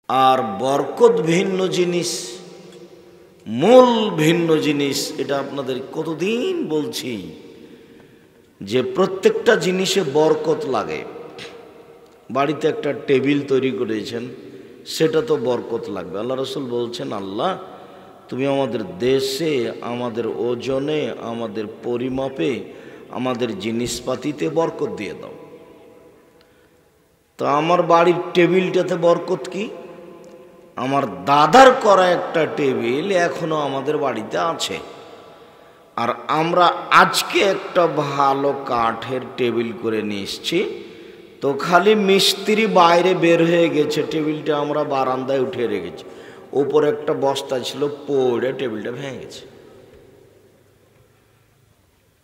আর বরকত ভিন্ন জিনিস, মূল ভিন্ন জিনিস। এটা আপনাদের কতদিন বলছি যে প্রত্যেকটা জিনিসে বরকত লাগে। বাড়িতে একটা টেবিল তৈরি করেছেন, সেটা তো বরকত লাগবে। আল্লাহ রসুল বলছেন, আল্লাহ তুমি আমাদের দেশে, আমাদের ওজনে, আমাদের পরিমাপে, আমাদের জিনিসপাতিতে বরকত দিয়ে দাও। তো আমার বাড়ির টেবিলটাতে বরকত কি? আমার দাদার করা একটা টেবিল এখনো আমাদের বাড়িতে আছে, আর আমরা আজকে একটা ভালো কাঠের টেবিল করে নিয়ে এসছি। তো খালি মিস্ত্রি বাইরে বের হয়ে গেছে, টেবিলটা আমরা বারান্দায় উঠে রেখেছি, ওপরে একটা বস্তা ছিল, পড়ে টেবিলটা ভেঙে গেছে।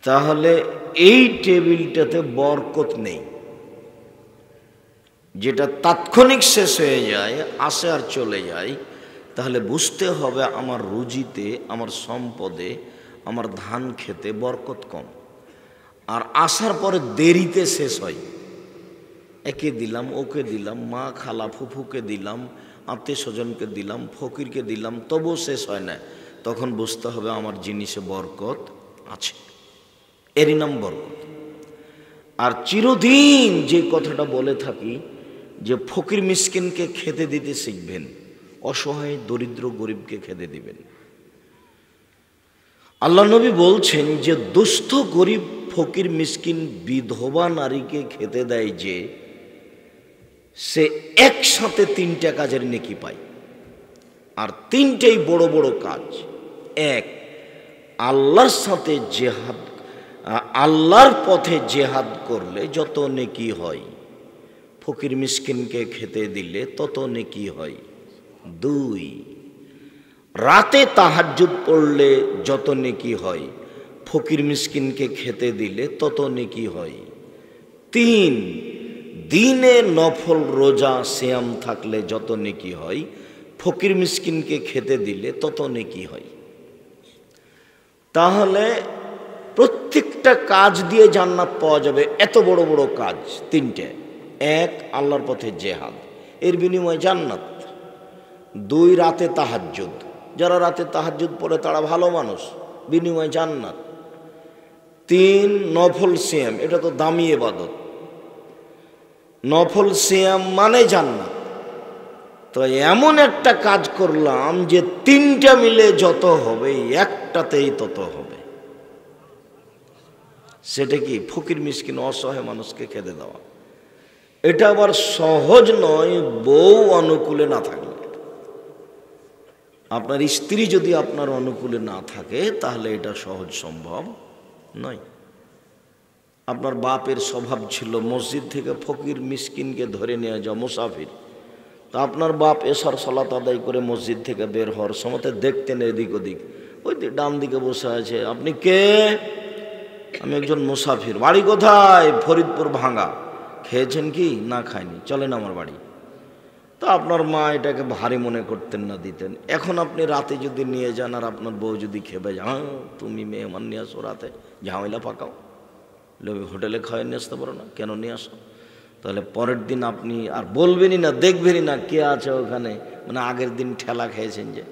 তাহলে এই টেবিলটাতে বরকত নেই। যেটা তাৎক্ষণিক শেষ হয়ে যায়, আসে আর চলে যায়, তাহলে বুঝতে হবে আমার রুজিতে, আমার সম্পদে, আমার ধান খেতে বরকত কম। আর আসার পরে দেরিতে শেষ হয়, একে দিলাম, ওকে দিলাম, মা খালা ফুফুকে দিলাম, আত্মীয় স্বজনকে দিলাম, ফকিরকে দিলাম, তবুও শেষ হয় না। তখন বুঝতে হবে আমার জিনিসে বরকত আছে, এরই নাম বরকত। আর চিরদিন যে কথাটা বলে থাকি যে ফকির মিসকিনকে খেতে দিতে শিখবেন, অসহায় দরিদ্র গরিবকে খেতে দিবেন। আল্লাহ নবী বলছেন যে দুস্থ গরিব ফকির মিসকিন বিধবা নারীকে খেতে দেয় যে, সে একসাথে 3টা কাজের নেকি পায়। আর 3টেই বড় বড় কাজ। এক, আল্লাহর সাথে জেহাদ, আল্লাহর পথে জেহাদ করলে যত নেকি হয়, ফকির মিসকিনকে খেতে দিলে তত নেকি হয়। 2, রাতে তাহাজ্জুদ পড়লে যত নেকি হয়, ফকির মিসকিনকে খেতে দিলে তত নেকি হয়। 3, দিনে নফল রোজা সিয়াম থাকলে যত নেকি হয়, ফকির মিসকিনকে খেতে দিলে তত নেকি হয়। তাহলে প্রত্যেকটা কাজ দিয়ে জান্নাত পাওয়া যাবে। এত বড় বড় কাজ 3টে। 1, আল্লাহর পথে জেহাদ, এর বিনিময়ে জান্নাত। 2, রাতে তাহাজ্জুদ, যারা রাতে তাহাজ্জুদ পড়ে তারা ভালো মানুষ, বিনিময়ে জান্নাত। 3, নফল সিয়াম, এটা তো দামি ইবাদত, নফল সিয়াম মানে জান্নাত। তো এমন একটা কাজ করলাম যে 3টা মিলে যত হবে, একটাতেই তত হবে। সেটা কি? ফকির মিসকিন অসহায় মানুষকে খেতে দেওয়া। এটা আবার সহজ নয়, বউ অনুকূলে না থাকলে। আপনার স্ত্রী যদি আপনার অনুকূলে না থাকে, তাহলে এটা সহজ সম্ভব নয়। আপনার বাপের স্বভাব ছিল মসজিদ থেকে ফকির মিসকিনকে ধরে নিয়ে যাওয়া, মুসাফির। তা আপনার বাপ এশার সালাত আদায় করে মসজিদ থেকে বের হওয়ার সময় দেখতেন এদিক ওদিক, ওই ডান দিকে বসে আছে, আপনি কে? আমি একজন মুসাফির। বাড়ি কোথায়? ফরিদপুর ভাঙ্গা। খেয়েছেন কি? না খায়নি, চলেন আমার বাড়ি। তো আপনার মা এটাকে ভারী মনে করতেন না, দিতেন। এখন আপনি রাতে যদি নিয়ে যান আর আপনার বউ যদি খেপে যান, তুমি মেহমান নিয়ে আসো, রাতে ঝামেলা পাকাও, হোটেলে খাওয়াই নিয়ে আসতে পারো না, কেন নিয়ে আসো? তাহলে পরের দিন আপনি আর বলবেনই না, দেখবেনই না কে আছে ওখানে, মানে আগের দিন ঠেলা খেয়েছেন যে।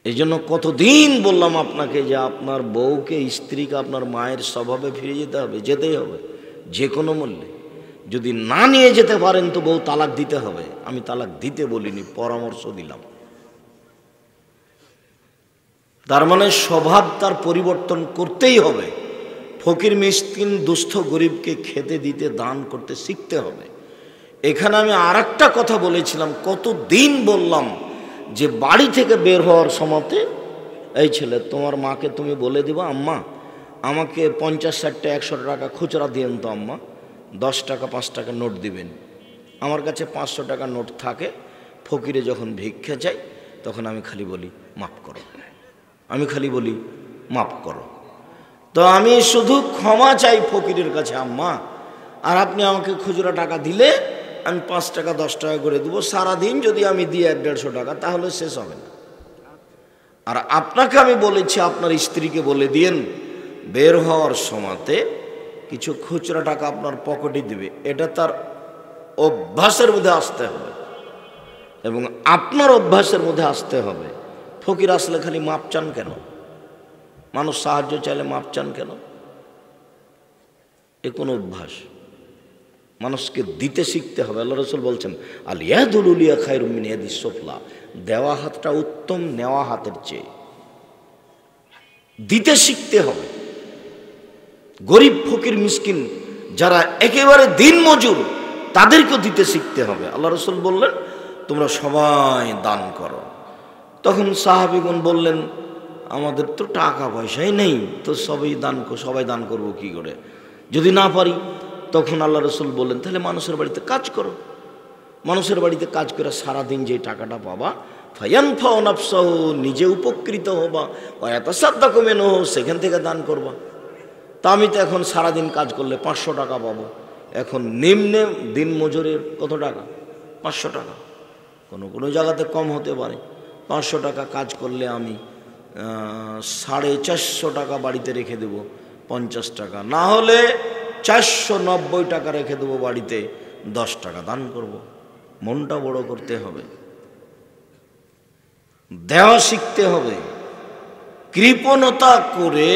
এই জন্য কতদিন বললাম আপনাকে যে আপনার বউকে, স্ত্রীকে আপনার মায়ের স্বভাবে ফিরে যেতে হবে, যেতেই হবে যে কোনো মূল্যে। যদি না নিয়ে যেতে পারেন তো বউ তালাক দিতে হবে। আমি তালাক দিতে বলিনি, পরামর্শ দিলাম। তার মানে স্বভাব তার পরিবর্তন করতেই হবে। ফকির মিসকিন দুস্থ গরিবকে খেতে দিতে, দান করতে শিখতে হবে। এখানে আমি আরেকটা কথা বলেছিলাম, কতদিন বললাম যে বাড়ি থেকে বের হওয়ার সময়তে, এই ছেলে তোমার মাকে তুমি বলে দিবা, আম্মা আমাকে 50, 60, 100 টাকা খুচরা দিয়েন তো আম্মা, 10 টাকা 5 টাকা নোট দিবেন। আমার কাছে 500 টাকা নোট থাকে, ফকিরে যখন ভিক্ষা চাই তখন আমি খালি বলি মাফ করো, আমি খালি বলি মাফ করো। তো আমি শুধু ক্ষমা চাই ফকিরের কাছে আম্মা, আর আপনি আমাকে খুচরা টাকা দিলে আমি 5 টাকা 10 টাকা করে দেবো। সারাদিন যদি আমি দিই 100-150 টাকা, তাহলে শেষ হবে না। আর আপনাকে আমি বলেছি আপনার স্ত্রীকে বলে দিয়েন বের হওয়ার সময়তে কিছু খুচরা টাকা আপনার পকেটে দিবে। এটা তার অভ্যাসের মধ্যে আসতে হবে এবং আপনার অভ্যাসের মধ্যে আসতে হবে। ফকির আসলে খালি মাপ চান কেন? মানুষ সাহায্য চাইলে মাপ চান কেন? এ কোন অভ্যাস? মানুষকে দিতে শিখতে হবে। আল্লাহ রাসূল বলছেন, আল ইয়াদুল উলিয়া খায়রুম মিন ইয়াদিস সুফলা, দেওয়া হাতটা উত্তম নেওয়া হাতের চেয়ে। দিতে শিখতে হবে। গরিব ফকির মিসকিন যারা একেবারে দিন মজুর, তাদেরকেও দিতে শিখতে হবে। আল্লাহ রাসূল বললেন, তোমরা সবাই দান করো। তখন সাহাবীগণ বললেন, আমাদের তো টাকা পয়সাই নেই, তো সবাই দান করবো কি করে, যদি না পারি? তখন আল্লাহ রাসূল বললেন, তাহলে মানুষের বাড়িতে কাজ করো। মানুষের বাড়িতে কাজ করে সারাদিন যে টাকাটা পাবা, ফায়ানফাউ নাফসাহু, নিজে উপকৃত হবা, ওয়া ইয়াতাসাদ্দাকু মিনহু, সেখান থেকে দান করবা। তা আমি তো এখন সারাদিন কাজ করলে 500 টাকা পাবো। এখন নিম্নে দিন মজুরের কত টাকা? 500 টাকা। কোনো জায়গাতে কম হতে পারে। 500 টাকা কাজ করলে আমি 450 টাকা বাড়িতে রেখে দেব, 50 টাকা, না হলে 490 টাকা রেখে দেবো বাড়িতে, 10 টাকা দান করব। মনটা বড় করতে হবে, দেওয়া শিখতে হবে। কৃপণতা করে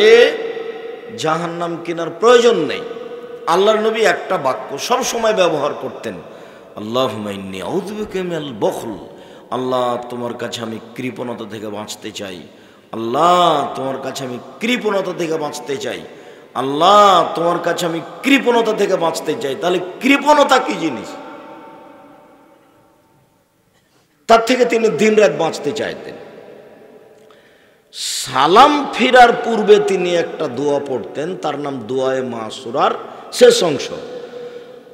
জাহান্নাম কেনার প্রয়োজন নেই। আল্লাহর নবী একটা বাক্য সব সময় ব্যবহার করতেন, আল্লাহুম্মা ইন্নী আউযু বিকা মিনাল বুখল, আল্লাহ তোমার কাছে আমি কৃপণতা থেকে বাঁচতে চাই। আল্লাহ তোমার কাছে আমি কৃপণতা থেকে বাঁচতে চাই। আল্লাহ তোমার কাছে আমি কৃপণতা থেকে বাঁচতে চাই। তাহলে কৃপণতা কি জিনিস? তার থেকে তিনি দিনরাত বাঁচতে চাইতেন। সালাম ফিরার পূর্বে তিনি একটা দোয়া পড়তেন, তার নাম দোয়ায়ে মাসুরার শেষ অংশ।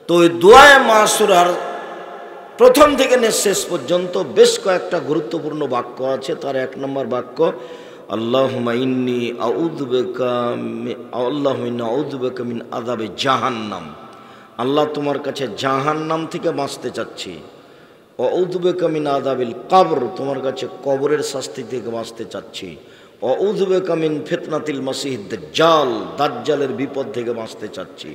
তো ওই দোয়ায়ে মাসুরার প্রথম থেকে শেষ পর্যন্ত বেশ কয়েকটা গুরুত্বপূর্ণ বাক্য আছে। তার 1 নম্বর বাক্য, আল্লাহুম্মা ইন্নী আউযু বিকা মিন আযাবি জাহান্নাম, আল্লাহ তোমার কাছে জাহান্নাম থেকে বাঁচতে চাচ্ছি। আউযু বিকা মিন আযাবিল কবর, তোমার কাছে কবরের শাস্তি থেকে বাঁচতে চাচ্ছি। আউযু বিকা মিন ফিতনাতিল মাসিহিদ দাজ্জাল, দাজ্জালের বিপদ থেকে বাঁচতে চাচ্ছি।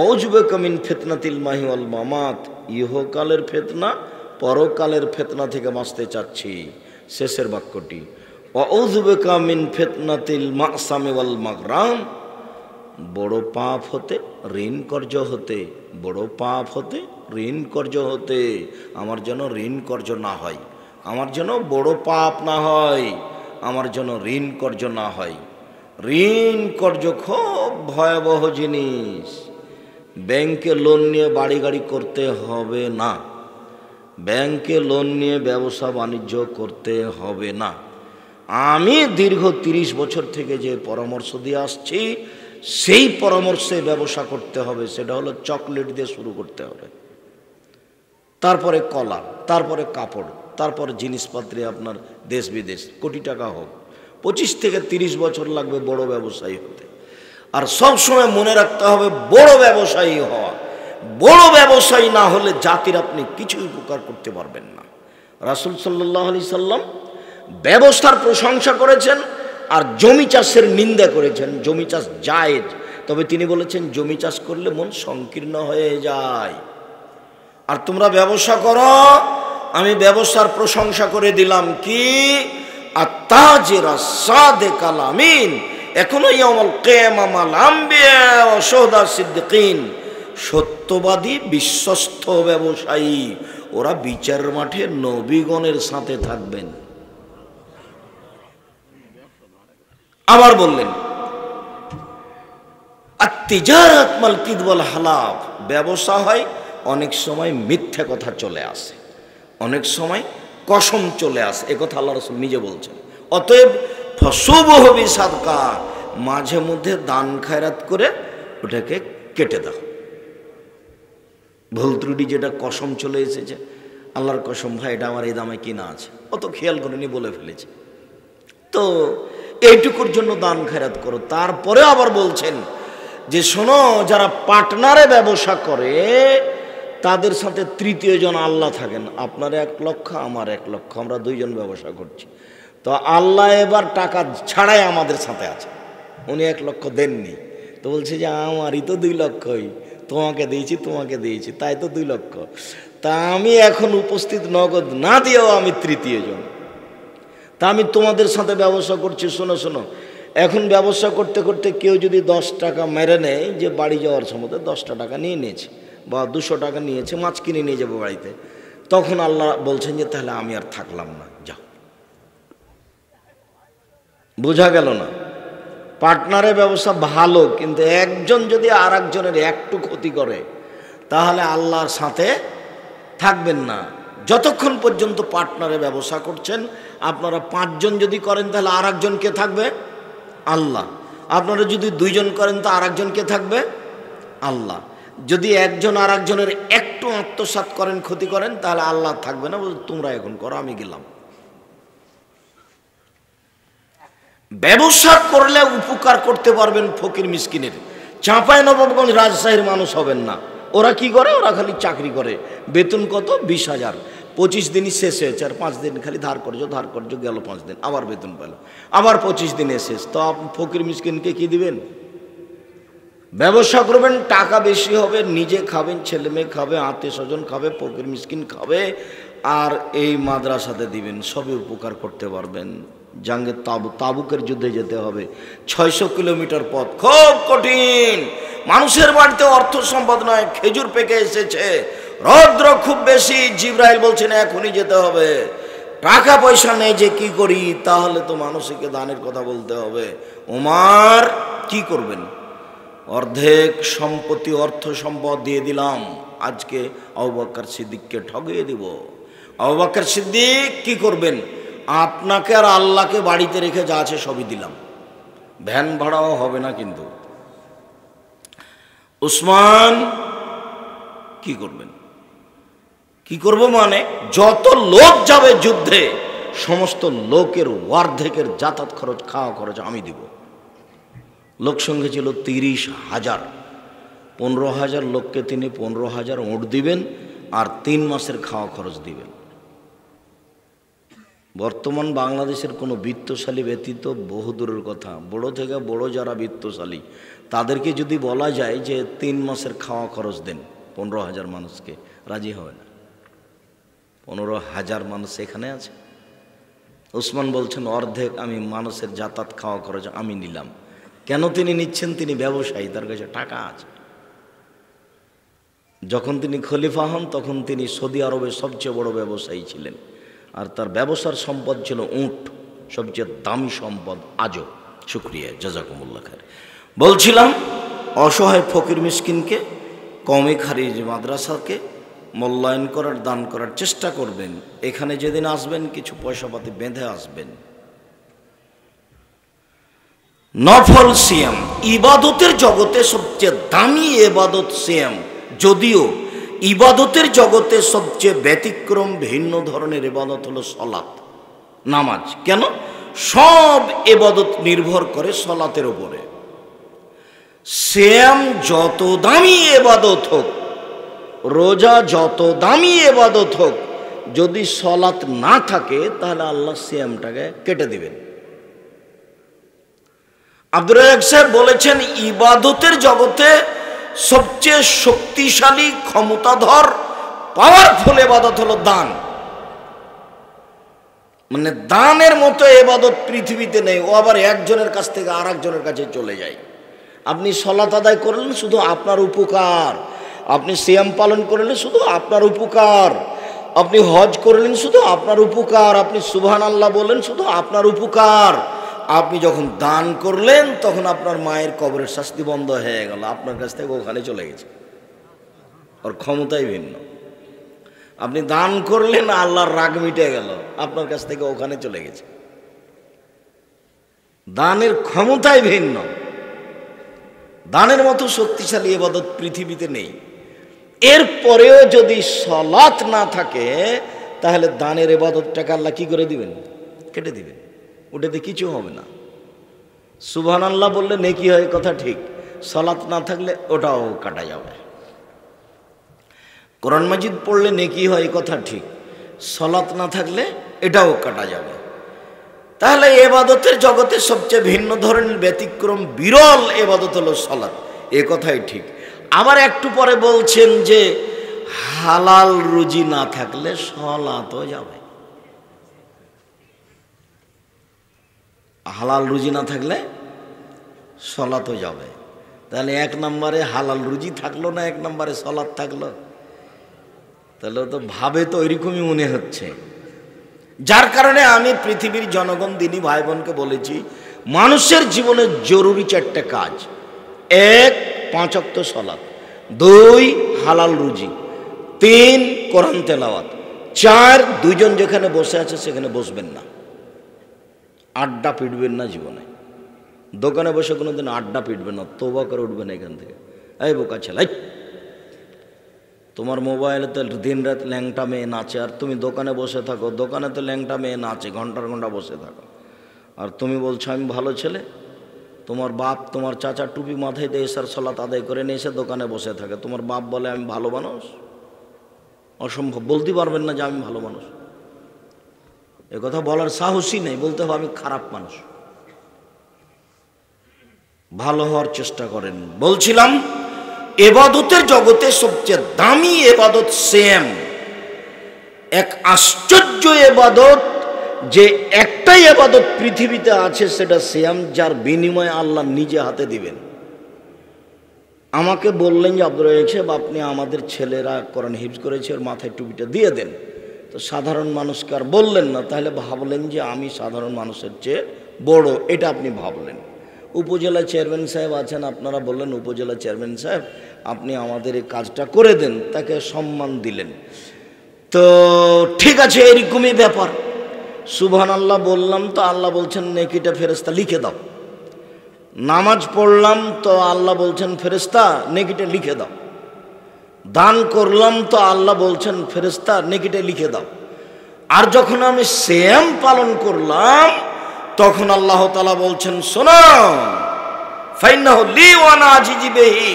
আউযু বিকা মিন ফিতনাতিল মাহি ওয়াল মামাত, ইহকালের ফিতনা পরকালের ফিতনা থেকে বাঁচতে চাচ্ছি। শেষের বাক্যটি, আউযু বিকা মিন ফিতনাতিল মাসামি ওয়াল মাগরাম, বড় পাপ হতে, ঋণ কর্য হতে, বড় পাপ হতে, ঋণ কর্য হতে, আমার যেন ঋণ কর্য না হয়, আমার যেন বড় পাপ না হয়, আমার যেন ঋণ কর্য না হয়। ঋণ কর্য খুব ভয়াবহ জিনিস। ব্যাংকে লোন নিয়ে বাড়ি গাড়ি করতে হবে না, ব্যাংকে লোন নিয়ে ব্যবসা বাণিজ্য করতে হবে না। আমি দীর্ঘ 30 বছর থেকে যে পরামর্শ দিয়ে আসছি, সেই পরামর্শে ব্যবসা করতে হবে। সেটা হলো চকলেট দিয়ে শুরু করতে হবে, তারপরে কলা, তারপরে কাপড়, তারপরে জিনিসপত্রে আপনার দেশ বিদেশ কোটি টাকা হোক। 25 থেকে 30 বছর লাগবে বড় ব্যবসায়ী হতে। আর সব সময় মনে রাখতে হবে, বড় ব্যবসায়ী হওয়া, বড় ব্যবসায়ী না হলে জাতির আপনি কিছুই উপকার করতে পারবেন না। রাসূল সাল্লাল্লাহু আলাইহি সাল্লাম ব্যবসার প্রশংসা করেছেন আর জমি চাষের নিন্দা করেছেন। জমি চাষ জায়েজ, তবে তিনি বলেছেন জমি চাষ করলে মন সংকীর্ণ হয়ে যায়। আর তোমরা ব্যবসা করো, আমি ব্যবসার প্রশংসা করে দিলাম কি, আত-তাজিরা সাদিকাল আমিন, এখনো ইয়াউমুল কিয়ামা মাল আম্বিয়া ওয়া শুহাদা সিদ্দিকিন, সত্যবাদী বিশ্বস্ত ব্যবসায়ী ওরা বিচার মাঠে নবীগণের সাথে থাকবেন। আবার বললেন, আত-তিজারাত মাল কিযব ওয়াল হালাফ, ব্যবসা হয় অনেক সময় মিথ্যা কথা চলে আসে, অনেক সময় কসম চলে আসে, একথা আল্লাহ রাসূল নিজে বলছেন। অতএব ফসুবহু বিসাদকা, মাঝে মধ্যে দান খায়রাত করে ওটাকে কেটে দাও। ভুল ত্রুটি যেটা কসম চলে এসেছে, আল্লাহর কসম ভাই এটা আমার এই দামে কিনা আছে, অত খেয়াল করেনি বলে ফেলেছে, তো এইটুকুর জন্য দান খায়রাত করো। তারপরে আবার বলছেন যে শোনো, যারা পার্টনারে ব্যবসা করে তাদের সাথে তৃতীয় জন আল্লাহ থাকেন। আপনার 1 লক্ষ, আমার 1 লক্ষ, আমরা 2 জন ব্যবসা করছি, তো আল্লাহ এবার টাকা ছাড়াই আমাদের সাথে আছে। উনি 1 লক্ষ দেননি, তো বলছে যে আমারই তো 2 লক্ষই, তোমাকে দিয়েছি, তাই তো 2 লক্ষ। তা আমি এখন উপস্থিত নগদ না দিয়েও আমি তৃতীয় জন, তা আমি তোমাদের সাথে ব্যবসা করছি। শোনো, এখন ব্যবসা করতে করতে কেউ যদি 10 টাকা মেরে নেয়, যে বাড়ি যাওয়ার সময় 10টা টাকা নিয়ে নিয়েছে বা 200 টাকা নিয়েছে, মাছ কিনে নিয়ে যাবো বাড়িতে, তখন আল্লাহ বলছেন যে তাহলে আমি আর থাকলাম না, যাও। বোঝা গেল না? পার্টনারের ব্যবসা ভালো, কিন্তু একজন যদি আর একজনের একটু ক্ষতি করে তাহলে আল্লাহর সাথে থাকবেন না। যতক্ষণ পর্যন্ত পার্টনারের ব্যবসা করছেন, আপনারা 5 জন যদি করেন তাহলে আর একজন কে থাকবে? আল্লাহ। আপনারা যদি 2 জন করেন তো আর একজন কে থাকবে? আল্লাহ। যদি একজন আর একজনের একটু আত্মসাৎ করেন, ক্ষতি করেন, তাহলে আল্লাহ থাকবে না, তোমরা এখন করো, আমি গেলাম। ব্যবসা করলে উপকার করতে পারবেন ফকির মিসকিনের। চাঁপাইনবাবগঞ্জ রাজশাহীর মানুষ হবেন না। ওরা কি করে? ওরা খালি চাকরি করে, বেতন কত? 20,000। 25 দিনই শেষ হয়েছে, আর 5 দিন খালি ধার করছো, গেল 5 দিন, আবার বেতন পেল, আবার 25 দিনে শেষ। তো আপনি ফকির মিসকিনকে কি দিবেন? ব্যবসা করবেন, টাকা বেশি হবে, নিজে খাবেন, ছেলে মেয়ে খাবে, আত্মীয় স্বজন খাবে, ফকির মিসকিন খাবে, আর এই মাদ্রাসাতে দিবেন, সবই উপকার করতে পারবেন। জাঙ্গে তাবুকের যুদ্ধে যেতে হবে, 600 কিলোমিটার পথ, খুব কঠিন। মানুষের বাড়িতে অর্থ সম্পদ নয়, খেজুর পেকে এসেছে, রৌদ্র খুব বেশি, জিবরাইল বলছেন এখনই যেতে হবে। টাকা পয়সা নেই যে কি করি? তাহলে তো মানুষকে দানের কথা বলতে হবে। ওমর কি করবেন? অর্ধেক সম্পত্তি, অর্থ সম্পদ দিয়ে দিলাম, আজকে আবু বকর সিদ্দিককে ঠগিয়ে দিব। আবু বকর সিদ্দিক কি করবেন? আপনাকে আর আল্লাহকে বাড়িতে রেখে যা আছে সবই দিলাম, ভ্যান ভাড়াও হবে না। কিন্তু উসমান কি করবেন? কি করব মানে, যত লোক যাবে যুদ্ধে, সমস্ত লোকের অর্ধেকের যাতায়াত খরচ, খাওয়া খরচ আমি দিব। লোক সংখ্যা ছিল 30,000। 15,000 লোককে তিনি 15,000 ওঁট দিবেন, আর 3 মাসের খাওয়া খরচ দিবেন। বর্তমান বাংলাদেশের কোনো বিত্তশালী ব্যতীত বহু দূরের কথা, বড় থেকে বড় যারা বিত্তশালী, তাদেরকে যদি বলা যায় যে 3 মাসের খাওয়া খরচ দেন 15,000 মানুষকে, রাজি হবে না। 15,000 মানুষ এখানে আছে। উসমান বলছেন অর্ধেক আমি মানুষের যাতায়াত খাওয়া খরচ আমি নিলাম। কেন তিনি নিচ্ছেন? তিনি ব্যবসায়ী, তার কাছে টাকা আছে। যখন তিনি খলিফা হন তখন তিনি সৌদি আরবের সবচেয়ে বড় ব্যবসায়ী ছিলেন, আর তার ব্যবসার সম্পদ ছিল উট, সবচেয়ে দামি সম্পদ আজও। শুকরিয়া, জাযাকুমুল্লাহ খায়র। বলছিলাম অসহায় ফকির মিসকিনকে, কওমি খারিজ মাদ্রাসাকে মূল্যায়ন করার, দান করার চেষ্টা করবেন। এখানে যেদিন আসবেন কিছু পয়সাপাতি বেঁধে আসবেন। নফল সিয়াম, ইবাদতের জগতে সবচেয়ে দামি ইবাদত সিয়াম, যদিও ইবাদতের জগতে সবচেয়ে ব্যতিক্রম ভিন্ন ধরনের ইবাদত হলো সলাত, নামাজ। কেন? সব ইবাদত নির্ভর করে সলাতের উপরে। সিয়াম যত দামি ইবাদত হোক, রোজা যত দামি ইবাদত হোক, যদি সলাত না থাকে তাহলে আল্লাহ সিয়ামটাকে কেটে দিবেন। আব্দুর রাজ্জাক সাহেব বলেছেন ইবাদতের জগতে সবচেয়ে শক্তিশালী, ক্ষমতাধর, পাওয়ারফুল ইবাদত হলো দান। মানে দানের মতো ইবাদত পৃথিবীতে নেই। ও আবার একজনের কাছ থেকে আর একজনের কাছে চলে যায়। আপনি সালাত আদায় করলেন শুধু আপনার উপকার, আপনি সিয়াম পালন করলেন শুধু আপনার উপকার, আপনি হজ করলেন শুধু আপনার উপকার, আপনি সুবহানাল্লাহ বললেন শুধু আপনার উপকার। আপনি যখন দান করলেন তখন আপনার মায়ের কবরের শাস্তি বন্ধ হয়ে গেল, আপনার কাছ থেকে ওখানে চলে গেছে। ওর ক্ষমতাই ভিন্ন। আপনি দান করলেন, আল্লাহর রাগ মিটে গেল, আপনার কাছ থেকে ওখানে চলে গেছে। দানের ক্ষমতাই ভিন্ন। দানের মতো শক্তিশালী ইবাদত পৃথিবীতে নেই। এরপরেও যদি সালাত না থাকে তাহলে দানের ইবাদতটাকে আল্লাহ কি করে দিবেন? কেটে দিবেন। ওটাতে কিছু হবে না। সুবহানাল্লাহ বললে নেকি হয়, কথা ঠিক। সালাত না থাকলে ওটাও কাটা যাবে। কোরআন মাজিদ পড়লে নেকি হয়, কথা ঠিক। সালাত না থাকলে এটাও কাটা যাবে। তাহলে ইবাদতের জগতে সবচেয়ে ভিন্ন ধরনের ব্যতিক্রম, বিরল ইবাদত হলো সালাত, এ কথাই ঠিক। আবার একটু পরে বলছেন যে হালাল রুজি না থাকলে সলাতও যাবে। হালাল রুজি না থাকলে সলাতও যাবে। তাহলে এক নম্বরে হালাল রুজি থাকলো না, এক নম্বরে সলাত থাকলো। তাহলে তো ভাবে তো ওইরকমই মনে হচ্ছে। যার কারণে আমি পৃথিবীর জনগণ দিনী ভাই বোনকে বলেছি, মানুষের জীবনে জরুরি 4টে কাজ: 1 5 ওয়াক্ত সলাত, 2 হালাল রুজি, 3 কোরআন তেলাওয়াত, 4 দুইজন যেখানে বসে আছে সেখানে বসবেন না, আড্ডা পিটবেন না। জীবনে দোকানে বসে কোনোদিন আড্ডা পিটবেন না, তওবা করে উঠবেন এখান থেকে। এই বোকা ছেলে, তোমার মোবাইলে তো দিন রাত ল্যাংটা মেয়ে নাচে, আর তুমি দোকানে বসে থাকো, দোকানে তো ল্যাংটা মেয়ে নাচে, ঘন্টার ঘন্টা বসে থাকো, আর তুমি বলছো আমি ভালো ছেলে। তোমার বাপ তোমার চাচা টুপি মাথায় দিয়ে এসার সলাত আদায় করে নিয়ে এসে দোকানে বসে থাকে, তোমার বাপ বলে আমি ভালো মানুষ? অসম্ভব, বলতে পারবেন না যে আমি ভালো মানুষ। এ কথা বলার সাহসই নেই, বলতে হবে আমি খারাপ মানুষ। ভালো হওয়ার চেষ্টা করেন। বলছিলাম এবাদতের জগতে সবচেয়ে দামি এবাদত সিয়াম। এক আশ্চর্য এবাদত, যে একটাই এবাদত পৃথিবীতে আছে, সেটা সিয়াম, যার বিনিময়ে আল্লাহ নিজে হাতে দিবেন। আমাকে বললেন যে আব্দুর রাজ্জাক সাহেব, আপনি আমাদের ছেলেরা কোরআন হিফজ করেছে, ওর মাথায় টুপিটা দিয়ে দেন। তো সাধারণ মানুষকে আর বললেন না, তাহলে ভাবলেন যে আমি সাধারণ মানুষের চেয়ে বড়, এটা আপনি ভাবলেন। উপজেলা চেয়ারম্যান সাহেব আছেন, আপনারা বললেন উপজেলা চেয়ারম্যান সাহেব আপনি আমাদের এই কাজটা করে দেন, তাকে সম্মান দিলেন। তো ঠিক আছে, এরকমই ব্যাপার। সুবহানাল্লাহ বললাম, তো আল্লাহ বলছেন নেকিটা ফেরেশতা লিখে দাও। নামাজ পড়লাম, তো আল্লাহ বলছেন ফেরেশতা নেকিটা লিখে দাও। দান করলাম, তো আল্লাহ বলছেন ফেরেশতা নেকিটা লিখে দাও। আর যখন আমি সিয়াম পালন করলাম, তখন আল্লাহ তাআলা বলছেন শোনো, ফাইন্নাহু লি ওয়া আনা আজিজি বিহি,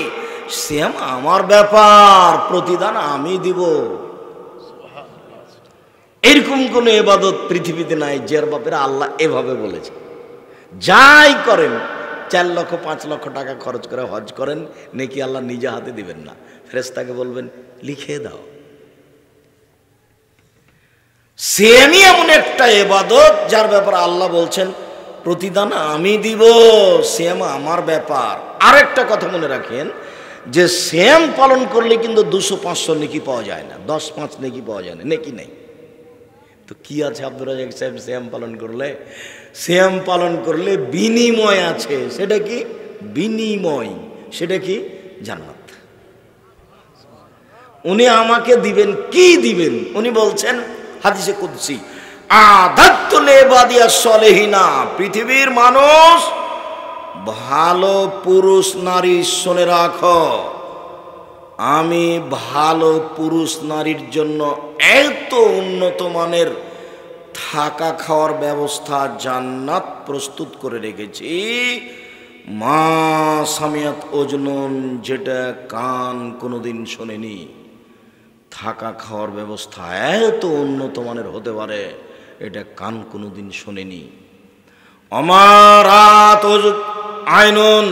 সিয়াম আমার ব্যাপার, প্রতিদান আমি দিব। এরকম কোন ইবাদত পৃথিবীতে নাই যার ব্যাপারে আল্লাহ এভাবে বলেছে। যাই করেন, 4 লক্ষ 5 লক্ষ টাকা খরচ করে হজ করেন, নেকি আল্লাহ নিজে হাতে দিবেন না, ফেরেশতাকে বলবেন লিখে দাও। সিয়ামই এমন একটা ইবাদত যার ব্যাপারে আল্লাহ বলছেন প্রতিদান আমি দিব, সিয়াম আমার ব্যাপার। আরেকটা কথা মনে রাখেন, যে সিয়াম পালন করলে কিন্তু 200-500 নেকি পাওয়া যায় না, 10-5 নেকি পাওয়া যায় না, নেকি নেই। তো কি আছে আব্দুর রাজ্জাক সাহেব, সিয়াম পালন করলে? সিয়াম পালন করলে বিনিময় আছে। সেটা কি বিনিময়? সেটা কি? জান্নাত। উনি আমাকে দিবেন, কি দিবেন? উনি বলছেন হাদিসে কুদসি, আদাত্তু লিবাদিয়াস সলিহিনা, পৃথিবীর মানুষ, ভালো পুরুষ নারী শুনে রাখো, আমি ভালো পুরুষ নারীর জন্য এত উন্নত মানের থাকা খাওয়ার ব্যবস্থা জান্নাত প্রস্তুত করে রেখেছি, মা সামিয়াত ওজনুন, যেটা কান কোনোদিন শোনেনি। থাকা খাওয়ার ব্যবস্থা এত উন্নত মানের হতে পারে, এটা কান কোনোদিন শোনেনি। অমারাত আইনুন,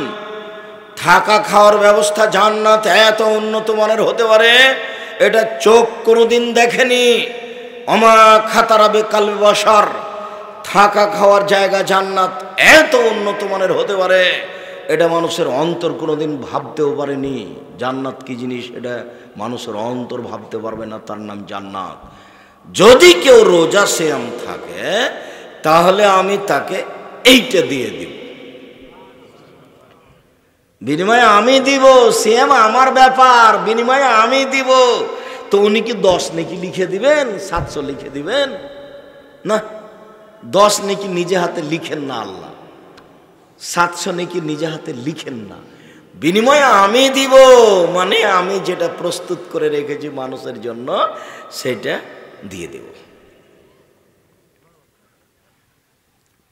থাকা খাওয়ার ব্যবস্থা জান্নাত এত উন্নত মানের হতে পারে, এটা চোখ কোনোদিন দেখেনি। অমা খাতারাবে কালবে বাশার, থাকা খাওয়ার জায়গা জান্নাত এত উন্নত মানের হতে পারে, এটা মানুষের অন্তর কোনোদিন ভাবতেও পারেনি। জান্নাত কি জিনিস এটা মানুষের অন্তর ভাবতে পারবে না, তার নাম জান্নাত। যদি কেউ রোজা সিয়াম থাকে, তাহলে আমি তাকে এইটা দিয়ে দিব, বিনিময়ে আমি দিব। সিয়াম আমার ব্যাপার, বিনিময়ে আমি দিব। তো উনি কি 10 নেকি লিখে দিবেন, 700 লিখে দিবেন? না, 10 নেকি নিজে হাতে লিখেন না আল্লাহ, 700 নেকি নিজে হাতে লিখেন না। বিনিময়ে আমি দিব, মানে আমি যেটা প্রস্তুত করে রেখেছি মানুষের জন্য, সেটা দিয়ে দেব।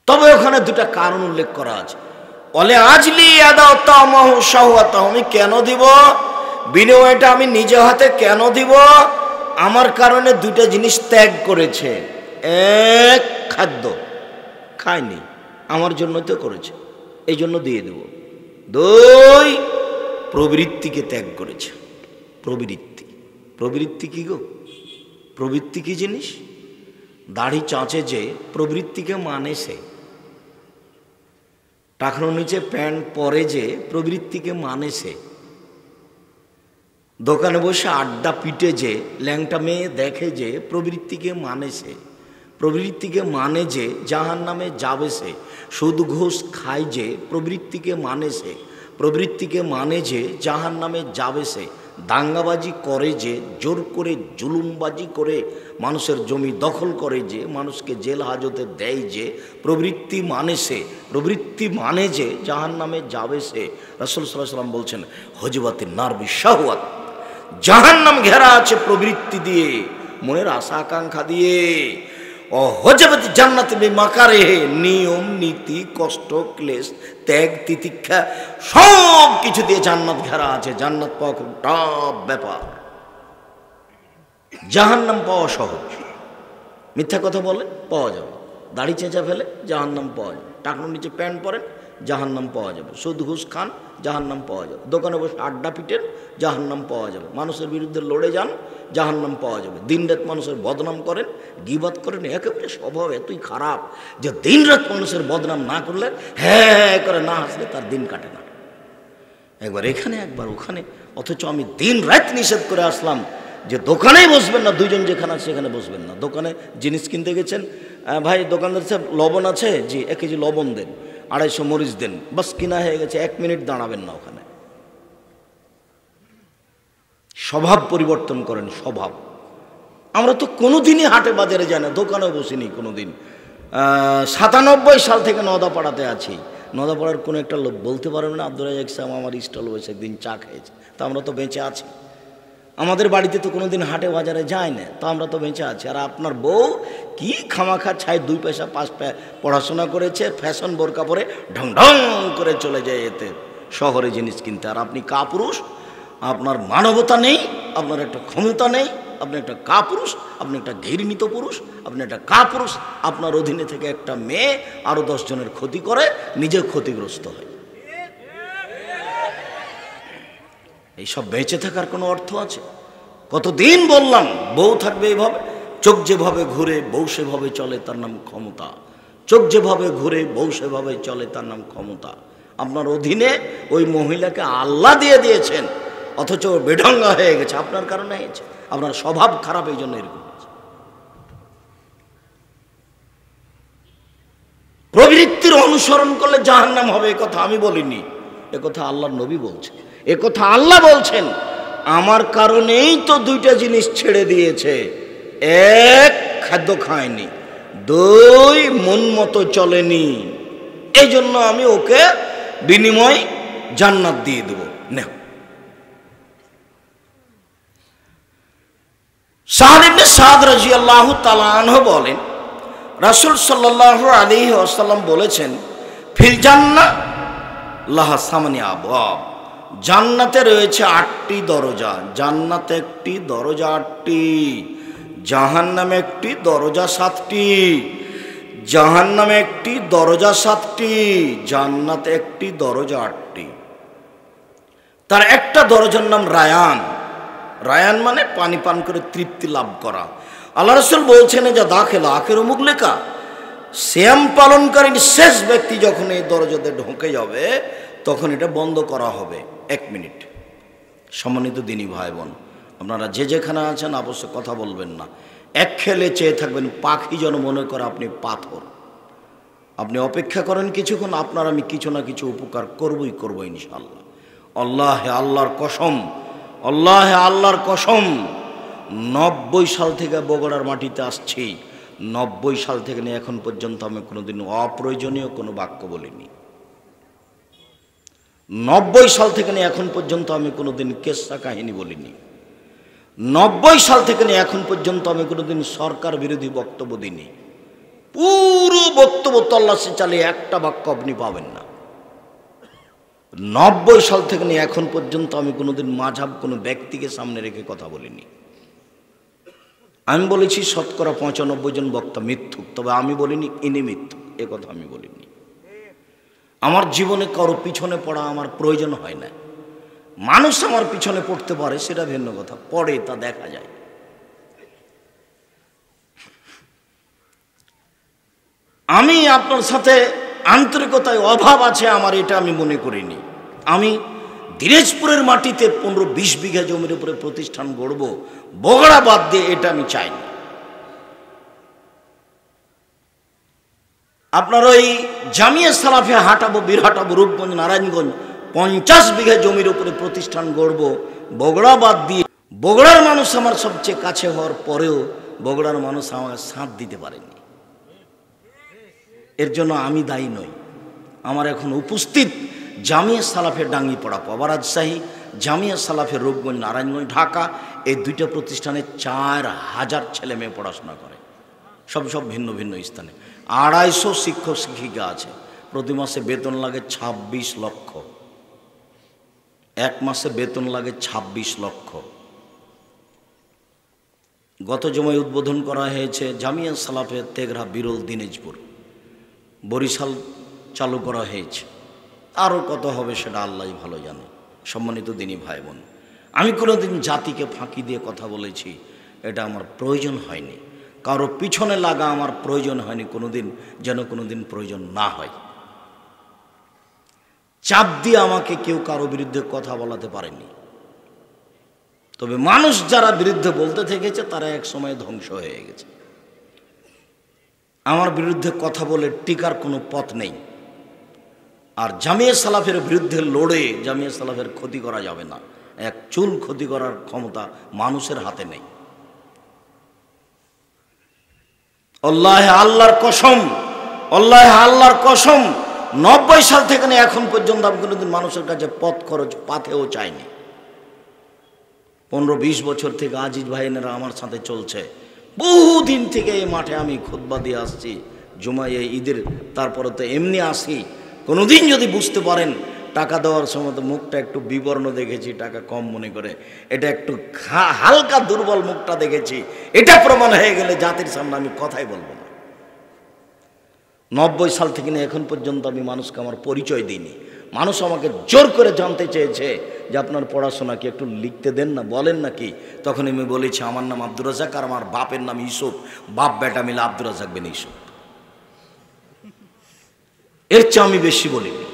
তবে ওখানে দুটা কারণ উল্লেখ করা আছে। বলে আজলি আদাওতামাহু শাহওয়াতাহু, আমি কেন দিব বিনিময়টা, আমি নিজে হাতে কেন দিব? আমার কারণে দুটা জিনিস ত্যাগ করেছে। এক, খাদ্য খায়নি, আমার জন্য তো করেছে, এই জন্য দিয়ে দেব। 2, প্রবৃত্তিকে ত্যাগ করেছে। প্রবৃত্তি, প্রবৃত্তি কি গো? প্রবৃত্তি কি জিনিস? দাড়ি চাঁচে যে প্রবৃত্তিকে মানে সে, টাকনোর নিচে প্যান্ট পরে যে প্রবৃত্তিকে মানে সে, দোকানে বসে আড্ডা পিটে যে ল্যাংটা মেয়ে দেখে যে প্রবৃত্তিকে মানে সে, প্রবৃত্তিকে মানে যে জাহান্নামে যাবে সে, সুদ ঘুষ খায় যে প্রবৃত্তিকে মানে সে, প্রবৃত্তিকে মানে যে জাহান্নামে যাবে সে, দাঙ্গাবাজি করে যে, জোর করে জুলুমবাজি করে মানুষের জমি দখল করে যে, মানুষকে জেল হাজতে দেয় যে প্রবৃত্তি মানে সে, প্রবৃত্তি মানে যে জাহান্নামে যাবে সে। রাসূল সাল্লাল্লাহু আলাইহি ওয়াসাল্লাম বলছেন হজবাতিন নার বিশাহওয়াত, জাহান্নাম ঘেরা আছে প্রবৃত্তি দিয়ে, মনের আশা আকাঙ্ক্ষা দিয়ে। ও হজবত জান্নাত বিমাকারে, নিয়ম নীতি কষ্ট ক্লেশ ত্যাগ তিতিক্ষা সব কিছু দিয়ে জান্নাত ঘেরা আছে। জান্নাত পাওয়া খুব টাফ ব্যাপার, জাহান্নাম পাওয়া সহজ। মিথ্যা কথা বলে পাওয়া যাবে, দাড়ি চেঁচা ফেলে জাহান্নাম পাওয়া যাবে, টাকনোর নিচে প্যান্ট পরেন জাহান্নাম পাওয়া যাবে, সুদ ঘুষ খান জাহান্নাম পাওয়া যাবে, দোকানে বসে আড্ডা পিটেন জাহান্নাম পাওয়া যাবে, মানুষের বিরুদ্ধে লড়ে যান জাহান্নাম পাওয়া যাবে, দিনরাত মানুষের বদনাম করেন গীবত করেন, একেবারে স্বভাব এতই খারাপ যে দিনরাত মানুষের বদনাম না করলে হ্যাঁ করে না হাসলে তার দিন কাটে না। একবার এখানে একবার ওখানে, অথচ আমি দিন রাত নিষেধ করে আসলাম যে দোকানেই বসবেন না, দুইজন যেখানে আছে সেখানে বসবেন না। দোকানে জিনিস কিনতে গেছেন, ভাই দোকানদার সাহেব লবণ আছে? জি 1 কেজি লবণ দেন, 250 মরিচ দেন, বাস কিনা হয়ে গেছে, 1 মিনিট দাঁড়াবেন না ওখানে। স্বভাব পরিবর্তন করেন, স্বভাব। আমরা তো কোনোদিনই হাটে বাজারে যাই না, দোকানেও বসিনি কোনোদিন। 97 সাল থেকে নদাপাড়াতে আছি। নদাপাড়ার কোনো একটা লোক বলতে পারবে না আব্দুল রাজ্জাক সাহেব আমার স্টল বসে একদিন চা খেয়েছে, তা আমরা তো বেঁচে আছি। আমাদের বাড়িতে তো কোনোদিন হাটে বাজারে যায় না, তো আমরা তো বেঁচে আছি। আর আপনার বউ কি খামাখা ছাই 2 পয়সা 5 পড়াশোনা করেছে, ফ্যাশন বোরকা পরে ঢং ঢং করে চলে যায় এতে শহরে জিনিস কিনতে। আর আপনি কাপুরুষ, আপনার মানবতা নেই, আপনার একটা ক্ষমতা নেই, আপনি একটা কাপুরুষ, আপনি একটা ঘৃণিত পুরুষ, আপনি একটা কাপুরুষ। আপনার অধীনে থেকে একটা মেয়ে আরো 10 জনের ক্ষতি করে, নিজে ক্ষতিগ্রস্ত হয়। এইসব বেঁচে থাকার কোনো অর্থ আছে? কতদিন বললাম বউ থাকবে এইভাবে, চোখ যেভাবে ঘুরে বউ সেভাবে চলে তার নাম ক্ষমতা, চোখ যেভাবে ঘুরে বউ সেভাবে চলে তার নাম ক্ষমতা। আপনার অধীনে ওই মহিলাকে আল্লাহ দিয়ে দিয়েছেন, অথচ বেঢঙ্গা হয়ে গেছে, আপনার কারণে হয়েছে। আপনার স্বভাব খারাপ, এই জন্য এরকম। প্রবৃত্তির অনুসরণ করলে জাহান্নাম হবে, এ কথা আমি বলিনি, এ কথা আল্লাহর নবী বলছে, এ কথা আল্লাহ বলছেন। আমার কারণেই তো 2টা জিনিস ছেড়ে দিয়েছে, 1 খাদ্য খায়নি, 2 মন মতো চলেনি, এই জন্য আমি ওকে বিনিময় জান্নাত দিয়ে দেব। না, সাদ ইবনে সাদ রাদিয়াল্লাহু তাআলা আনহু বলেন রাসূল সাল্লাল্লাহু আলাইহি ওয়াসাল্লাম বলেছেন ফিল জান্নাহ লাহা সামানি আবওয়াব, জান্নাতে রয়েছে 8টি দরজা। জান্নাতে একটি দরজা 8টি, জাহান্নামে একটি দরজা 7টি। জাহান্নামে একটি দরজা 7টি, জান্নাতে একটি দরজা 8টি। তার একটা দরজার নাম রায়ান। রায়ান মানে পানি পান করে তৃপ্তি লাভ করা। আল্লাহ রাসূল বলছেন যা দাখিল আখিরু মুগলিকা, সিয়াম পালনকারী শেষ ব্যক্তি যখন এই দরজাতে ঢোকে যাবে তখন এটা বন্ধ করা হবে। 1 মিনিট। সম্মানিত দিনী ভাই বোন, আপনারা যে যেখানে আছেন অবশ্য কথা বলবেন না, এক খেলে চেয়ে থাকবেন, পাখি যেন মনে করে আপনি পাথর। আপনি অপেক্ষা করেন কিছুক্ষণ, আপনার আমি কিছু না কিছু উপকার করবই করব ইনশাআল্লাহ। আল্লাহে আল্লাহর কসম, আল্লাহে আল্লাহর কসম, 90 সাল থেকে বগুড়ার মাটিতে আসছি, 90 সাল থেকে নিয়ে এখন পর্যন্ত আমি কোনোদিন অপ্রয়োজনীয় কোনো বাক্য বলিনি। 90 সাল থেকে নিয়ে এখন পর্যন্ত আমি কোনোদিন কেসা কাহিনী বলিনি। 90 সাল থেকে নিয়ে এখন পর্যন্ত আমি কোনোদিন সরকার বিরোধী বক্তব্য দিইনি। পুরো বক্তব্য তল্লাশি চালিয়ে একটা বাক্য আপনি পাবেন না। 90 সাল থেকে নিয়ে এখন পর্যন্ত আমি কোনোদিন মাঝহাব কোনো ব্যক্তিকে সামনে রেখে কথা বলিনি। আমি বলেছি শতকরা 95 জন বক্তা মিথ্যুক, তবে আমি বলিনি ইনি মিথ্যুক, এ কথা আমি বলিনি। আমার জীবনে কারো পিছনে পড়া আমার প্রয়োজন হয় না। মানুষ আমার পিছনে পড়তে পারে সেটা ভিন্ন কথা, পড়ে তা দেখা যায়। আমি আপনার সাথে আন্তরিকতায় অভাব আছে আমার, এটা আমি মনে করিনি। আমি দিনাজপুরের মাটিতে 15-20 বিঘা জমির উপরে প্রতিষ্ঠান গড়ব বগড়া বাদ দিয়ে, এটা আমি চাইনি। আপনার ওই জামিয়া সালাফে হাঁটাবো, বীরহাটাবো, রূপগঞ্জ, নারায়ণগঞ্জ 50 বিঘা জমির উপরে প্রতিষ্ঠান গড়ব বগড়া বাদ দিয়ে। বগড়ার মানুষ আমার সবচেয়ে কাছে হওয়ার পরেও বগড়ার মানুষ আমার সাথ দিতে পারেনি। এর জন্য আমি দায়ী নই। আমার এখন উপস্থিত জামিয়া সালাফের ডাঙ্গিপাড়া পাবা রাজশাহী, জামিয়া সালাফের রূপগঞ্জ, নারায়ণগঞ্জ, ঢাকা, এই দুইটা প্রতিষ্ঠানে 4000 ছেলে মেয়ে পড়াশোনা করে, সব ভিন্ন ভিন্ন স্থানে। 250 শিক্ষক শিক্ষিকা আছে। প্রতি মাসে বেতন লাগে 26 লক্ষ, এক মাসে বেতন লাগে 26 লক্ষ। গত জমায় উদ্বোধন করা হয়েছে জামিয়া সালাফের তেঘরা, বিরল, দিনাজপুর, বরিশাল চালু করা হয়েছে। আরও কত হবে সেটা আল্লাহ ভালো জানে। সম্মানিত দিনী ভাই বোন, আমি কোনোদিন জাতিকে ফাঁকি দিয়ে কথা বলেছি, এটা আমার প্রয়োজন হয়নি। কারো পিছনে লাগা আমার প্রয়োজন হয়নি কোনোদিন, যেন কোনোদিন প্রয়োজন না হয়। চাপ দিয়ে আমাকে কেউ কারো বিরুদ্ধে কথা বলাতে পারেনি। তবে মানুষ যারা বিরুদ্ধে বলতে থেকেছে তারা এক সময় ধ্বংস হয়ে গেছে। আমার বিরুদ্ধে কথা বলে টিকার কোনো পথ নেই। আর জামিয়া সালাফের বিরুদ্ধে লড়ে জামিয়া সালাফের ক্ষতি করা যাবে না। এক চুল ক্ষতি করার ক্ষমতা মানুষের হাতে নেই। আল্লাহর কসম, আল্লাহর কসম, 90 সাল থেকে এখন পর্যন্ত আমি কোনোদিন মানুষের কাছে পথ খরচ পাতেও চাইনি। 15-20 বছর থেকে আজিজ ভাইনেরা আমার সাথে চলছে। বহুদিন থেকে এই মাঠে আমি খুতবা দিয়ে আসছি, জুমায়, ঈদের, তারপরে তো এমনি আসি। কোনোদিন যদি বুঝতে পারেন টাকা দেওয়ার সময় তো মুখটা একটু বিবর্ণ দেখেছি, টাকা কম মনে করে, এটা একটু হালকা দুর্বল মুখটা দেখেছি, এটা প্রমাণ হয়ে গেলে জাতির সামনে আমি কথাই বলবো না। 90 সাল থেকে এখন পর্যন্ত আমি মানুষকে আমার পরিচয় দিইনি। মানুষ আমাকে জোর করে জানতে চেয়েছে যে আপনার পড়াশোনা কি, একটু লিখতে দেন না, বলেন নাকি। তখন আমি বলেছি আমার নাম আব্দুর রাজ্জাক আর আমার বাপের নাম ইউসুফ, বাপ বেটা মিলে আব্দুর রাজ্জাক বিন ইউসুফ। এর চেয়ে আমি বেশি বলিনি।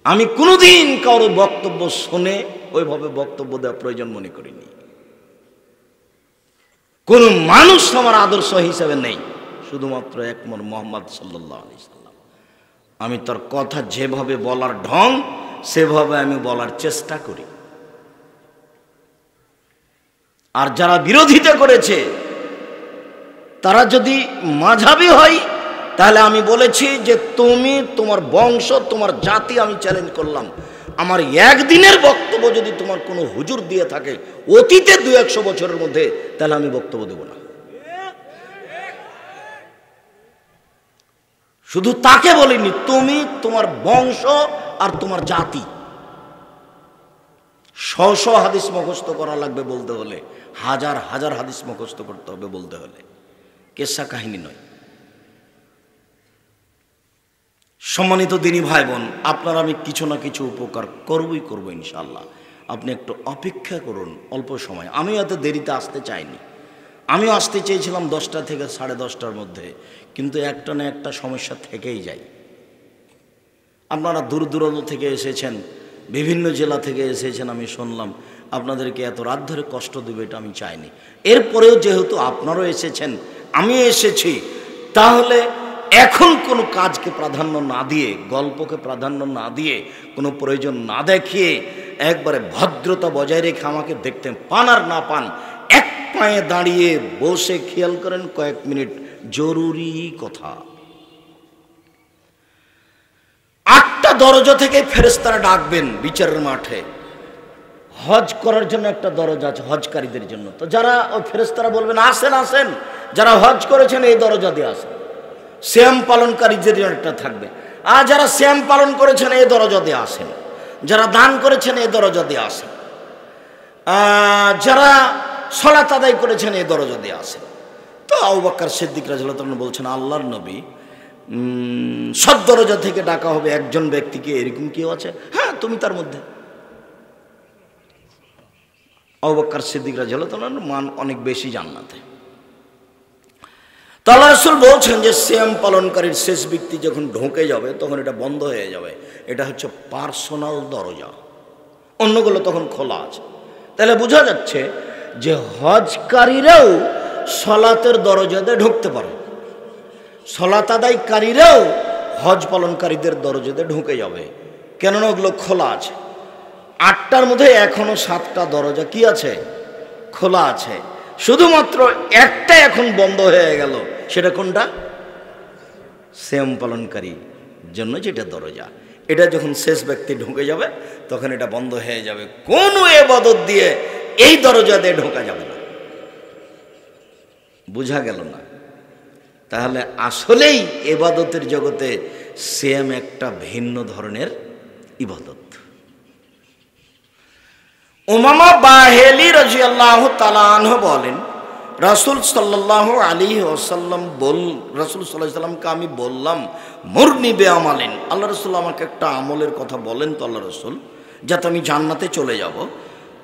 আমি কোনোদিন কারো বক্তব্য শুনে ওইভাবে বক্তব্য দেওয়া প্রয়োজন মনে করিনি। কোন মানুষ আমার আদর্শ হিসেবে নেই, শুধুমাত্র একমাত্র মুহাম্মদ সাল্লাল্লাহু আলাইহি সাল্লাম। আমি তার কথা যেভাবে বলার ঢং সেভাবে আমি বলার চেষ্টা করি। আর যারা বিরোধিতা করেছে তারা যদি মাঝহাবি হয়, তাহলে আমি বলেছি যে তুমি, তোমার বংশ, তোমার জাতি আমি চ্যালেঞ্জ করলাম। আমার একদিনের বক্তব্য যদি তোমার কোনো হুজুর দিয়ে থাকে অতীতে 200-100 বছরের মধ্যে, তাহলে আমি বক্তব্য দেব না। শুধু তাকে বলিনি, তুমি, তোমার বংশ আর তোমার জাতি। 100 হাদিস মুখস্থ করা লাগবে বলতে হলে, হাজার হাদিস মুখস্থ করতে হবে বলতে হলে, কেসা কাহিনী নয়। সম্মানিত দিনী ভাই বোন, আপনার আমি কিছু না কিছু উপকার করব ইনশাআল্লাহ। আপনি একটু অপেক্ষা করুন অল্প সময়। আমিও এত দেরিতে আসতে চাইনি। আমিও আসতে চেয়েছিলাম 10টা থেকে 10:30টার মধ্যে, কিন্তু একটা না একটা সমস্যা থেকেই যায়। আপনারা দূর দূরান্ত থেকে এসেছেন, বিভিন্ন জেলা থেকে এসেছেন, আমি শুনলাম। আপনাদেরকে এত রাত ধরে কষ্ট দেবে এটা আমি চাইনি। এরপরেও যেহেতু আপনারাও এসেছেন, আমিও এসেছি, তাহলে এখন কোনো কাজকে প্রাধান্য না দিয়ে, গল্পকে প্রাধান্য না দিয়ে, কোনো প্রয়োজন না দেখিয়ে একবারে ভদ্রতা বজায় রেখে আমাকে দেখতে পান আর না পান, এক পায়ে দাঁড়িয়ে বসে খেয়াল করেন কয়েক মিনিট, জরুরি কথা। 8টা দরজা থেকে ফেরেশতারা ডাকবেন বিচারের মাঠে। হজ করার জন্য একটা দরজা আছে হজকারীদের জন্য। তো যারা ওই ফেরেশতারা বলবেন আসেন আসেন, যারা হজ করেছেন এই দরজা দিয়ে আসেন। শ্যাম পালনকারীদের একটা থাকবে, আর যারা শ্যাম পালন করেছেন এই দরজা দিয়ে আসেন। যারা দান করেছেন এই দরজা দিয়ে আসেন। যারা সালাত আদায় করেছেন এই দরজা দিয়ে আসেন। তো আবু বকর সিদ্দিক রাদিয়াল্লাহু আনহু বলছেন, আল্লাহর নবী, সব দরজা থেকে ডাকা হবে একজন ব্যক্তিকে, এরকম কেউ আছে? হ্যাঁ, তুমি তার মধ্যে। আবু বকর সিদ্দিক রাদিয়াল্লাহু তাআলার মান অনেক বেশি জান্নাতে। তো আল্লাহ রাসূল বলছেন যে সিয়াম পালনকারীর শেষ ব্যক্তি যখন ঢোকে যাবে তখন এটা বন্ধ হয়ে যাবে। এটা হচ্ছে পার্সোনাল দরজা, অন্যগুলো তখন খোলা আছে। তাহলে বোঝা যাচ্ছে যে হজকারীরাও সলাতের দরজাতে ঢুকতে পারে, সলাত আদায়কারীরাও হজ পালনকারীদের দরজাতে ঢুকে যাবে, কেননা ওগুলো খোলা আছে। 8টার মধ্যে এখনো 7টা দরজা কি আছে? খোলা আছে। শুধুমাত্র একটা এখন বন্ধ হয়ে গেল, সেটা কোনটা? সিয়াম পালনকারী জন্য যেটা দরজা, এটা যখন শেষ ব্যক্তি ঢুকে যাবে তখন এটা বন্ধ হয়ে যাবে। কোনো ইবাদত দিয়ে এই দরজা দিয়ে ঢোকা যাবে না। বুঝা গেল না? তাহলে আসলেই ইবাদতের জগতে সিয়াম একটা ভিন্ন ধরনের ইবাদত। উমামা বাহেলি রাদিয়াল্লাহু তাআলা আনহু বলেন, রাসূল সাল্লাল্লাহু আলাইহি ওয়াসাল্লাম রাসূল সাল্লাল্লাহু আলাইহি ওয়াসাল্লামকে আমি বললাম, মুরনি বিআমালিন, আল্লাহ রাসূল আমাকে একটা আমলের কথা বলেন তো আল্লাহ রাসূল, যাতে আমি জান্নাতে চলে যাব।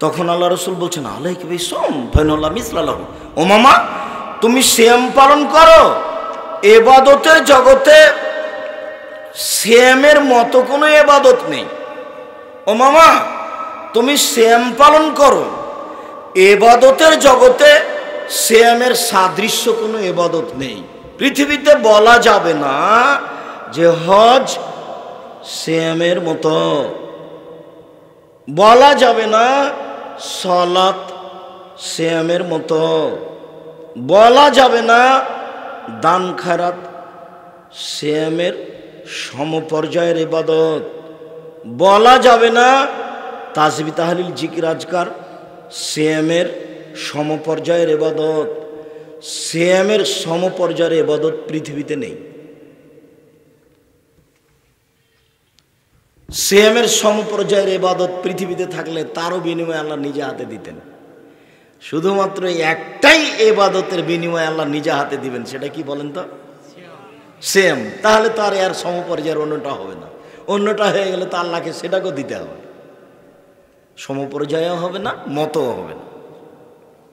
তখন আল্লাহ রাসূল বলছেন, আলাইকা বিসওম ফাইনাল্লাহ মিসলাহু, উমামা তুমি সিয়াম পালন করো। ইবাদতের জগতে সিয়ামের মতো কোনো ইবাদত নেই। উমামা তুমি সিয়াম পালন করো। ইবাদতের জগতে সিয়ামের সাদৃশ্য কোনো ইবাদত নেই। পৃথিবীতে বলা যাবে না যে হজ সিয়ামের মতো, বলা যাবে না সালাত সিয়ামের মতো, বলা যাবে না দান খায়রাত সিয়ামের সমপর্যায়ের ইবাদত, বলা যাবে না তাসবিহ তাহলিল জিকির আজকার সিয়ামের সমপর্যায়ের ইবাদত। সিয়ামের সমপর্যায়ের ইবাদত পৃথিবীতে নেই। সিয়ামের সমপর্যায়ের ইবাদত পৃথিবীতে থাকলে তারও বিনিময়ে আল্লাহ নিজে হাতে দিতেন। শুধুমাত্র একটাই ইবাদতের বিনিময়ে আল্লাহ নিজে হাতে দিবেন, সেটা কি বলেন তো? সিয়াম। তাহলে তো আর সমপর্যায়ের অন্যটা হবে না। অন্যটা হয়ে গেলে তো আল্লাহকে সেটাকেও দিতে হবে, সমপর্যায়েও হবে না, মতও হবে না।